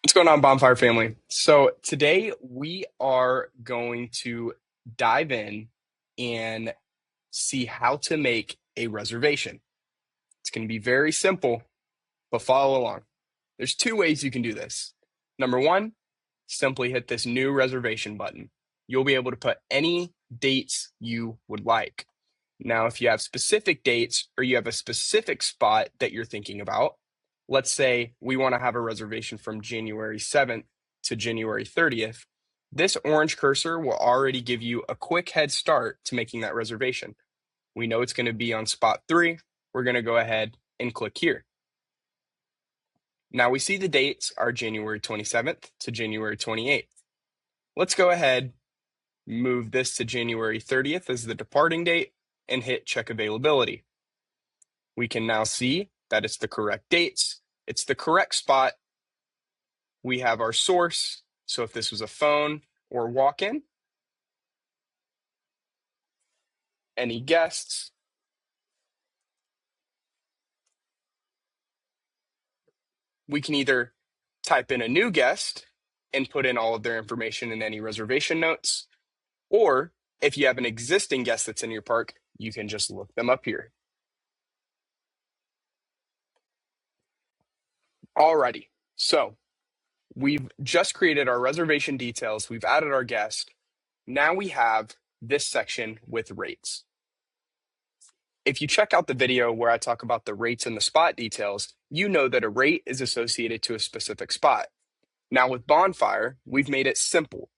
What's going on, Bonfire family? So today we are going to dive in and see how to make a reservation. It's going to be very simple, but follow along. There's two ways you can do this. Number one, simply hit this new reservation button. You'll be able to put any dates you would like. Now, if you have specific dates or you have a specific spot that you're thinking about, let's say we want to have a reservation from January 7th to January 30th, this orange cursor will already give you a quick head start to making that reservation. We know it's going to be on spot 3. We're going to go ahead and click here. Now we see the dates are January 27th to January 28th. Let's go ahead, move this to January 30th as the departing date, and hit check availability. We can now see that it's the correct dates. It's the correct spot. We have our source. So if this was a phone or walk-in, any guests, we can either type in a new guest and put in all of their information in any reservation notes, or if you have an existing guest that's in your park, you can just look them up here. Alrighty, so we've just created our reservation details. We've added our guest. Now we have this section with rates. If you check out the video where I talk about the rates and the spot details, you know that a rate is associated to a specific spot. Now with Bonfire, we've made it simple.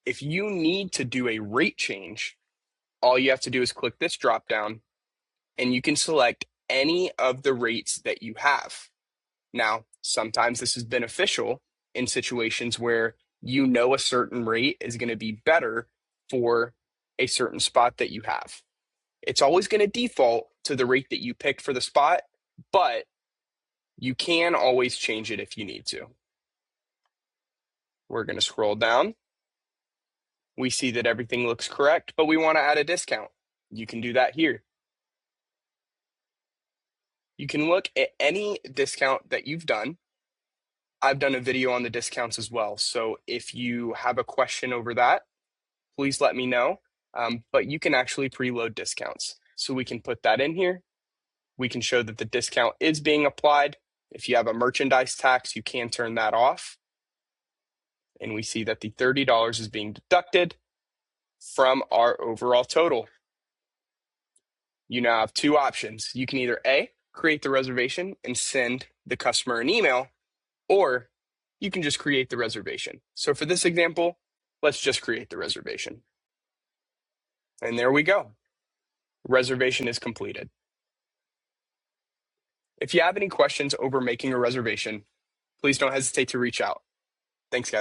If you need to do a rate change, all you have to do is click this drop down and you can select any of the rates that you have. Now, sometimes this is beneficial in situations where you know a certain rate is going to be better for a certain spot that you have. It's always going to default to the rate that you picked for the spot, but you can always change it if you need to. We're going to scroll down. We see that everything looks correct, but we want to add a discount. You can do that here. You can look at any discount that you've done. I've done a video on the discounts as well. So if you have a question over that, please let me know. But you can actually preload discounts. So we can put that in here. We can show that the discount is being applied. If you have a merchandise tax, you can turn that off. And we see that the $30 is being deducted from our overall total. You now have two options. You can either A, create the reservation and send the customer an email, or you can just create the reservation. So for this example, let's just create the reservation. And there we go. Reservation is completed. If you have any questions over making a reservation, please don't hesitate to reach out. Thanks, guys.